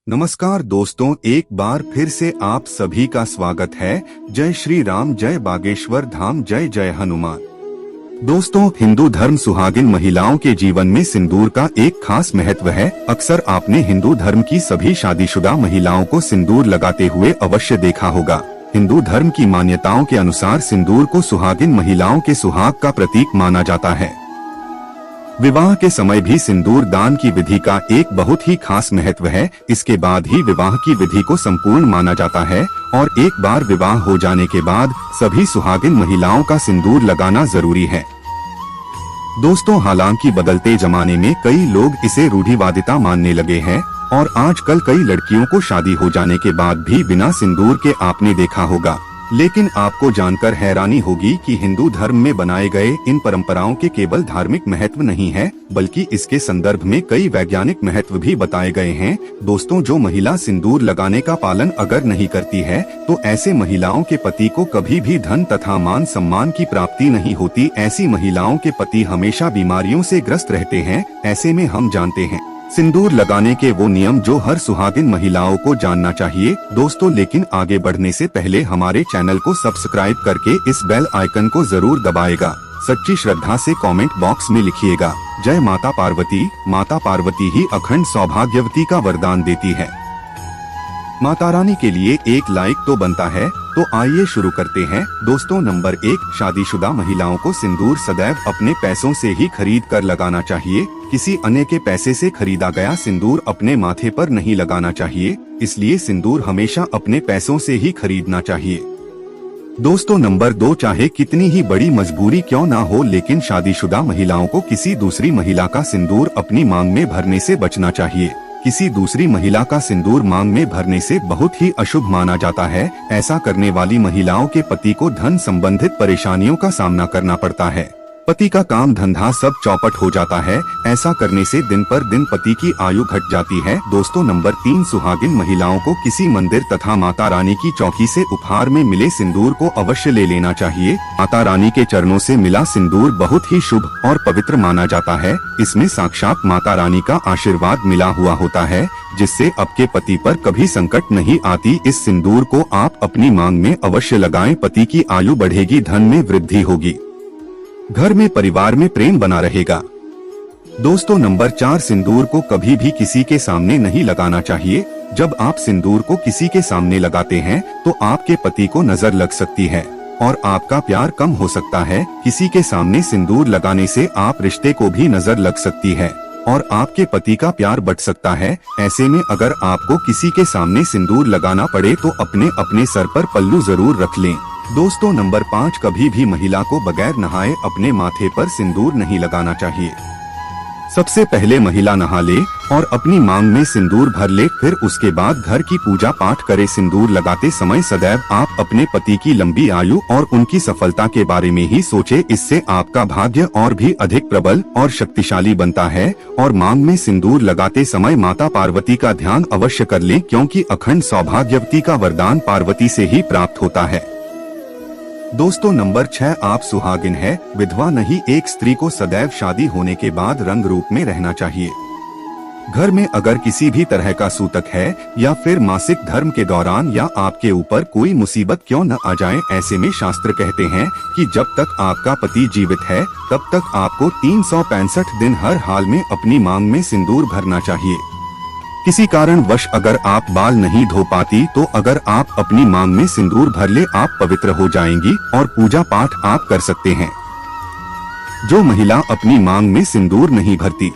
नमस्कार दोस्तों, एक बार फिर से आप सभी का स्वागत है। जय श्री राम, जय बागेश्वर धाम, जय जय हनुमान। दोस्तों, हिंदू धर्म सुहागिन महिलाओं के जीवन में सिंदूर का एक खास महत्व है। अक्सर आपने हिंदू धर्म की सभी शादीशुदा महिलाओं को सिंदूर लगाते हुए अवश्य देखा होगा। हिंदू धर्म की मान्यताओं के अनुसार सिंदूर को सुहागिन महिलाओं के सुहाग का प्रतीक माना जाता है। विवाह के समय भी सिंदूर दान की विधि का एक बहुत ही खास महत्व है। इसके बाद ही विवाह की विधि को संपूर्ण माना जाता है और एक बार विवाह हो जाने के बाद सभी सुहागिन महिलाओं का सिंदूर लगाना जरूरी है। दोस्तों, हालांकि बदलते जमाने में कई लोग इसे रूढ़िवादिता मानने लगे हैं और आजकल कई लड़कियों को शादी हो जाने के बाद भी बिना सिंदूर के आपने देखा होगा। लेकिन आपको जानकर हैरानी होगी कि हिंदू धर्म में बनाए गए इन परंपराओं के केवल धार्मिक महत्व नहीं है, बल्कि इसके संदर्भ में कई वैज्ञानिक महत्व भी बताए गए हैं। दोस्तों, जो महिला सिंदूर लगाने का पालन अगर नहीं करती है तो ऐसे महिलाओं के पति को कभी भी धन तथा मान सम्मान की प्राप्ति नहीं होती। ऐसी महिलाओं के पति हमेशा बीमारियों से ग्रस्त रहते हैं। ऐसे में हम जानते हैं सिंदूर लगाने के वो नियम जो हर सुहागिन महिलाओं को जानना चाहिए। दोस्तों, लेकिन आगे बढ़ने से पहले हमारे चैनल को सब्सक्राइब करके इस बेल आइकन को जरूर दबाएगा। सच्ची श्रद्धा से कमेंट बॉक्स में लिखिएगा, जय माता पार्वती। माता पार्वती ही अखंड सौभाग्यवती का वरदान देती है। माता रानी के लिए एक लाइक तो बनता है। तो आइए शुरू करते हैं। दोस्तों, नंबर 1, शादीशुदा महिलाओं को सिंदूर सदैव अपने पैसों से ही खरीद कर लगाना चाहिए। किसी अन्य के पैसे से खरीदा गया सिंदूर अपने माथे पर नहीं लगाना चाहिए। इसलिए सिंदूर हमेशा अपने पैसों से ही खरीदना चाहिए। दोस्तों, नंबर 2, चाहे कितनी ही बड़ी मजबूरी क्यों ना हो, लेकिन शादीशुदा महिलाओं को किसी दूसरी महिला का सिंदूर अपनी मांग में भरने से बचना चाहिए। किसी दूसरी महिला का सिंदूर मांग में भरने से बहुत ही अशुभ माना जाता है। ऐसा करने वाली महिलाओं के पति को धन संबंधित परेशानियों का सामना करना पड़ता है। पति का काम धंधा सब चौपट हो जाता है। ऐसा करने से दिन पर दिन पति की आयु घट जाती है। दोस्तों, नंबर 3, सुहागिन महिलाओं को किसी मंदिर तथा माता रानी की चौकी से उपहार में मिले सिंदूर को अवश्य ले लेना चाहिए। माता रानी के चरणों से मिला सिंदूर बहुत ही शुभ और पवित्र माना जाता है। इसमें साक्षात माता रानी का आशीर्वाद मिला हुआ होता है, जिससे आपके पति पर कभी संकट नहीं आती। इस सिंदूर को आप अपनी मांग में अवश्य लगाएं। पति की आयु बढ़ेगी, धन में वृद्धि होगी, घर में परिवार में प्रेम बना रहेगा। दोस्तों, नंबर 4, सिंदूर को कभी भी किसी के सामने नहीं लगाना चाहिए। जब आप सिंदूर को किसी के सामने लगाते हैं तो आपके पति को नजर लग सकती है और आपका प्यार कम हो सकता है। किसी के सामने सिंदूर लगाने से आप रिश्ते को भी नजर लग सकती है और आपके पति का प्यार बढ़ सकता है। ऐसे में अगर आपको किसी के सामने सिंदूर लगाना पड़े तो अपने अपने सर पर पल्लू जरूर रख लें। दोस्तों, नंबर 5, कभी भी महिला को बगैर नहाए अपने माथे पर सिंदूर नहीं लगाना चाहिए। सबसे पहले महिला नहा ले और अपनी मांग में सिंदूर भर ले, फिर उसके बाद घर की पूजा पाठ करे। सिंदूर लगाते समय सदैव आप अपने पति की लंबी आयु और उनकी सफलता के बारे में ही सोचे। इससे आपका भाग्य और भी अधिक प्रबल और शक्तिशाली बनता है। और मांग में सिंदूर लगाते समय माता पार्वती का ध्यान अवश्य कर लें, क्योंकि अखंड सौभाग्यवती का वरदान पार्वती से ही प्राप्त होता है। दोस्तों, नंबर 6, आप सुहागिन है, विधवा नहीं। एक स्त्री को सदैव शादी होने के बाद रंग रूप में रहना चाहिए। घर में अगर किसी भी तरह का सूतक है या फिर मासिक धर्म के दौरान या आपके ऊपर कोई मुसीबत क्यों न आ जाए, ऐसे में शास्त्र कहते हैं कि जब तक आपका पति जीवित है तब तक आपको 365 दिन हर हाल में अपनी मांग में सिंदूर भरना चाहिए। किसी कारणवश अगर आप बाल नहीं धो पाती तो अगर आप अपनी मांग में सिंदूर भर ले, आप पवित्र हो जाएंगी और पूजा पाठ आप कर सकते हैं। जो महिला अपनी मांग में सिंदूर नहीं भरती,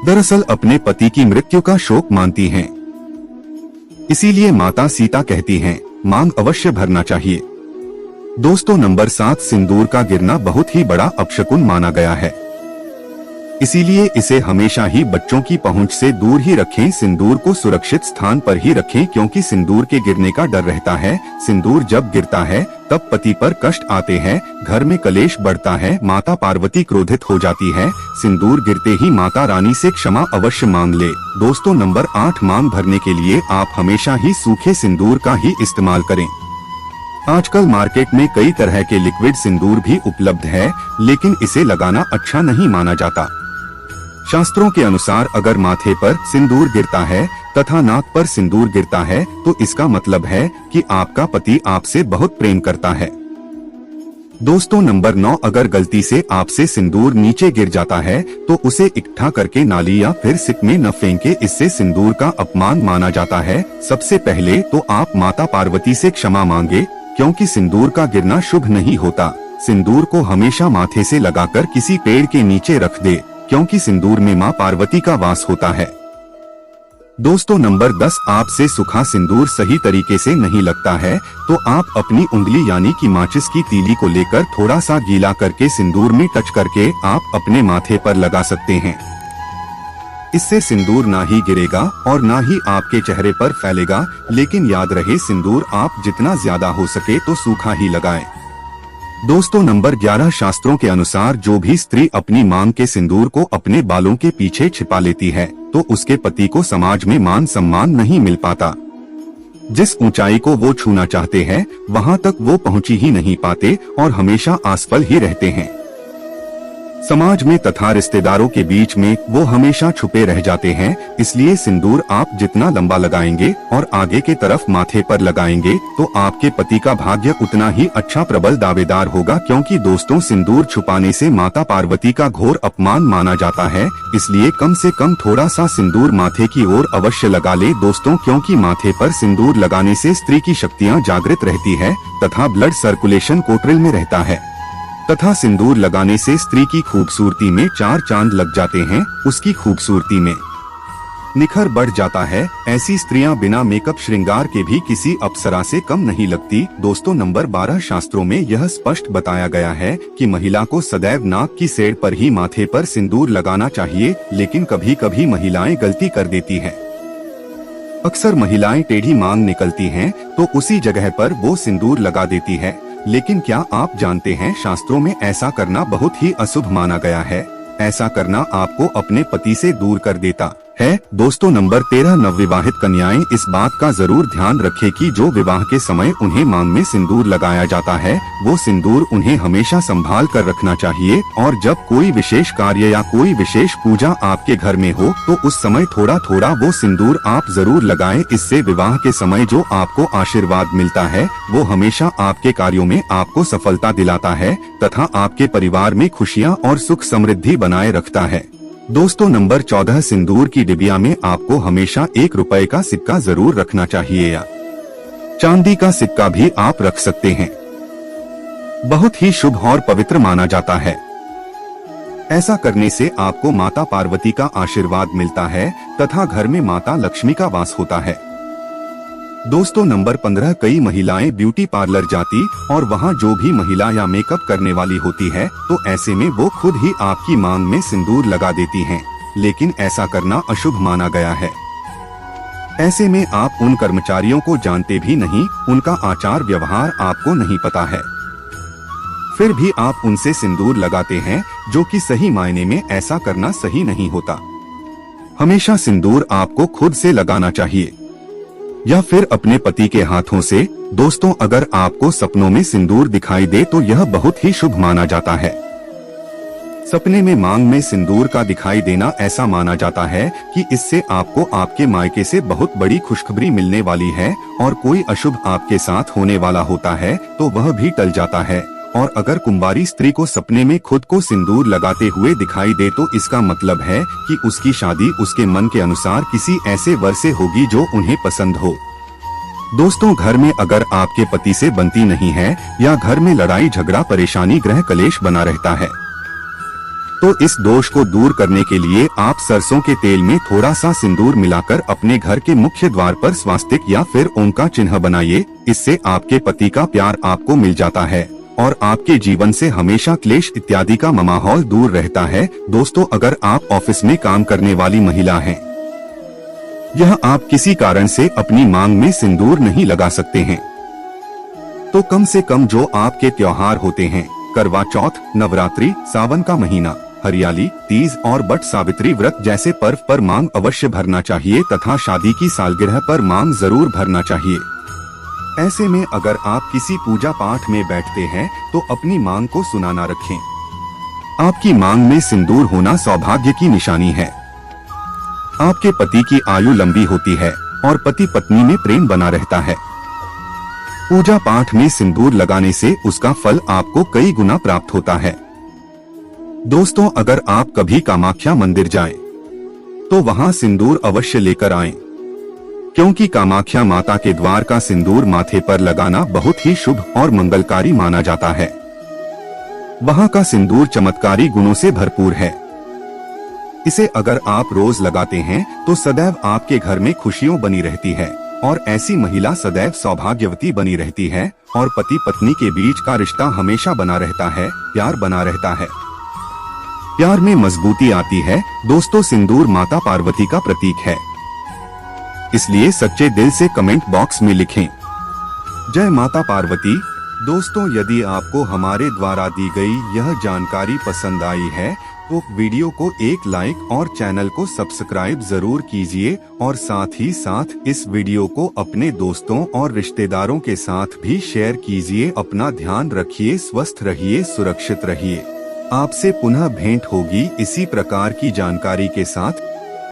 दरअसल अपने पति की मृत्यु का शोक मानती हैं। इसीलिए माता सीता कहती हैं, मांग अवश्य भरना चाहिए। दोस्तों, नंबर 7, सिंदूर का गिरना बहुत ही बड़ा अपशकुन माना गया है। इसीलिए इसे हमेशा ही बच्चों की पहुंच से दूर ही रखें। सिंदूर को सुरक्षित स्थान पर ही रखें, क्योंकि सिंदूर के गिरने का डर रहता है। सिंदूर जब गिरता है तब पति पर कष्ट आते हैं, घर में कलेश बढ़ता है, माता पार्वती क्रोधित हो जाती है। सिंदूर गिरते ही माता रानी से क्षमा अवश्य मांग ले। दोस्तों, नंबर 8, मांग भरने के लिए आप हमेशा ही सूखे सिंदूर का ही इस्तेमाल करें। आजकल मार्केट में कई तरह के लिक्विड सिंदूर भी उपलब्ध है, लेकिन इसे लगाना अच्छा नहीं माना जाता। शास्त्रों के अनुसार अगर माथे पर सिंदूर गिरता है तथा नाक पर सिंदूर गिरता है तो इसका मतलब है कि आपका पति आपसे बहुत प्रेम करता है। दोस्तों नंबर 9, अगर गलती से आपसे सिंदूर नीचे गिर जाता है तो उसे इकट्ठा करके नाली या फिर सिक में न फेंके, इससे सिंदूर का अपमान माना जाता है। सबसे पहले तो आप माता पार्वती से क्षमा मांगे, क्योंकि सिंदूर का गिरना शुभ नहीं होता। सिंदूर को हमेशा माथे से लगाकर किसी पेड़ के नीचे रख दे, क्योंकि सिंदूर में मां पार्वती का वास होता है। दोस्तों नंबर 10, आपसे सूखा सिंदूर सही तरीके से नहीं लगता है तो आप अपनी उंगली यानी कि माचिस की तीली को लेकर थोड़ा सा गीला करके सिंदूर में टच करके आप अपने माथे पर लगा सकते हैं। इससे सिंदूर ना ही गिरेगा और ना ही आपके चेहरे पर फैलेगा, लेकिन याद रहे सिंदूर आप जितना ज्यादा हो सके तो सूखा ही लगाएं। दोस्तों नंबर 11, शास्त्रों के अनुसार जो भी स्त्री अपनी मांग के सिंदूर को अपने बालों के पीछे छिपा लेती है तो उसके पति को समाज में मान सम्मान नहीं मिल पाता। जिस ऊंचाई को वो छूना चाहते हैं वहां तक वो पहुंच ही नहीं पाते और हमेशा असफल ही रहते हैं। समाज में तथा रिश्तेदारों के बीच में वो हमेशा छुपे रह जाते हैं। इसलिए सिंदूर आप जितना लंबा लगाएंगे और आगे के तरफ माथे पर लगाएंगे तो आपके पति का भाग्य उतना ही अच्छा प्रबल दावेदार होगा, क्योंकि दोस्तों सिंदूर छुपाने से माता पार्वती का घोर अपमान माना जाता है। इसलिए कम से कम थोड़ा सा सिंदूर माथे की ओर अवश्य लगा ले दोस्तों, क्योंकि माथे पर सिंदूर लगाने से स्त्री की शक्तियाँ जागृत रहती है तथा ब्लड सर्कुलेशन कोटरिल में रहता है तथा सिंदूर लगाने से स्त्री की खूबसूरती में 4 चांद लग जाते हैं, उसकी खूबसूरती में निखर बढ़ जाता है। ऐसी स्त्रियां बिना मेकअप श्रृंगार के भी किसी अप्सरा से कम नहीं लगती। दोस्तों नंबर 12, शास्त्रों में यह स्पष्ट बताया गया है कि महिला को सदैव नाक की सेड़ पर ही माथे पर सिंदूर लगाना चाहिए, लेकिन कभी कभी महिलाएं गलती कर देती हैं। अक्सर महिलाएं टेढ़ी मांग निकलती हैं तो उसी जगह पर वो सिंदूर लगा देती है, लेकिन क्या आप जानते हैं शास्त्रों में ऐसा करना बहुत ही अशुभ माना गया है। ऐसा करना आपको अपने पति से दूर कर देता है। दोस्तों नंबर 13, नवविवाहित कन्याएं इस बात का जरूर ध्यान रखें कि जो विवाह के समय उन्हें मांग में सिंदूर लगाया जाता है वो सिंदूर उन्हें हमेशा संभाल कर रखना चाहिए, और जब कोई विशेष कार्य या कोई विशेष पूजा आपके घर में हो तो उस समय थोड़ा थोड़ा वो सिंदूर आप जरूर लगाएं। इससे विवाह के समय जो आपको आशीर्वाद मिलता है वो हमेशा आपके कार्यों में आपको सफलता दिलाता है तथा आपके परिवार में खुशियाँ और सुख समृद्धि बनाए रखता है। दोस्तों नंबर 14, सिंदूर की डिबिया में आपको हमेशा 1 रुपए का सिक्का जरूर रखना चाहिए या चांदी का सिक्का भी आप रख सकते हैं। बहुत ही शुभ और पवित्र माना जाता है। ऐसा करने से आपको माता पार्वती का आशीर्वाद मिलता है तथा घर में माता लक्ष्मी का वास होता है। दोस्तों नंबर 15, कई महिलाएं ब्यूटी पार्लर जाती और वहां जो भी महिला या मेकअप करने वाली होती है तो ऐसे में वो खुद ही आपकी मांग में सिंदूर लगा देती हैं, लेकिन ऐसा करना अशुभ माना गया है। ऐसे में आप उन कर्मचारियों को जानते भी नहीं, उनका आचार व्यवहार आपको नहीं पता है, फिर भी आप उनसे सिंदूर लगाते हैं, जो कि सही मायने में ऐसा करना सही नहीं होता। हमेशा सिंदूर आपको खुद से लगाना चाहिए या फिर अपने पति के हाथों से। दोस्तों अगर आपको सपनों में सिंदूर दिखाई दे तो यह बहुत ही शुभ माना जाता है। सपने में मांग में सिंदूर का दिखाई देना ऐसा माना जाता है कि इससे आपको आपके मायके से बहुत बड़ी खुशखबरी मिलने वाली है, और कोई अशुभ आपके साथ होने वाला होता है तो वह भी टल जाता है। और अगर कुंवारी स्त्री को सपने में खुद को सिंदूर लगाते हुए दिखाई दे तो इसका मतलब है कि उसकी शादी उसके मन के अनुसार किसी ऐसे वर से होगी जो उन्हें पसंद हो। दोस्तों घर में अगर आपके पति से बनती नहीं है या घर में लड़ाई झगड़ा परेशानी ग्रह कलेश बना रहता है तो इस दोष को दूर करने के लिए आप सरसों के तेल में थोड़ा सा सिंदूर मिलाकर अपने घर के मुख्य द्वार पर स्वास्तिक या फिर ओम का चिन्ह बनाइए। इससे आपके पति का प्यार आपको मिल जाता है और आपके जीवन से हमेशा क्लेश इत्यादि का माहौल दूर रहता है। दोस्तों अगर आप ऑफिस में काम करने वाली महिला हैं, यह आप किसी कारण से अपनी मांग में सिंदूर नहीं लगा सकते हैं तो कम से कम जो आपके त्योहार होते हैं, करवा चौथ, नवरात्रि, सावन का महीना, हरियाली, तीज और बट सावित्री व्रत जैसे पर्व पर मांग अवश्य भरना चाहिए तथा शादी की सालगिरह पर मांग जरूर भरना चाहिए। ऐसे में अगर आप किसी पूजा पाठ में बैठते हैं तो अपनी मांग को सुनाना रखें। आपकी मांग में सिंदूर होना सौभाग्य की निशानी है। आपके पति की आयु लंबी होती है और पति पत्नी में प्रेम बना रहता है। पूजा पाठ में सिंदूर लगाने से उसका फल आपको कई गुना प्राप्त होता है। दोस्तों, अगर आप कभी कामाख्या मंदिर जाएं, तो वहां सिंदूर अवश्य लेकर आएं, क्योंकि कामाख्या माता के द्वार का सिंदूर माथे पर लगाना बहुत ही शुभ और मंगलकारी माना जाता है। वहां का सिंदूर चमत्कारी गुणों से भरपूर है। इसे अगर आप रोज लगाते हैं तो सदैव आपके घर में खुशियों बनी रहती है और ऐसी महिला सदैव सौभाग्यवती बनी रहती है और पति पत्नी के बीच का रिश्ता हमेशा बना रहता है, प्यार बना रहता है, प्यार में मजबूती आती है। दोस्तों, सिंदूर माता पार्वती का प्रतीक है, इसलिए सच्चे दिल से कमेंट बॉक्स में लिखें जय माता पार्वती। दोस्तों, यदि आपको हमारे द्वारा दी गई यह जानकारी पसंद आई है तो वीडियो को एक लाइक और चैनल को सब्सक्राइब जरूर कीजिए और साथ ही साथ इस वीडियो को अपने दोस्तों और रिश्तेदारों के साथ भी शेयर कीजिए। अपना ध्यान रखिए, स्वस्थ रहिए, सुरक्षित रहिए। आपसे पुनः भेंट होगी इसी प्रकार की जानकारी के साथ।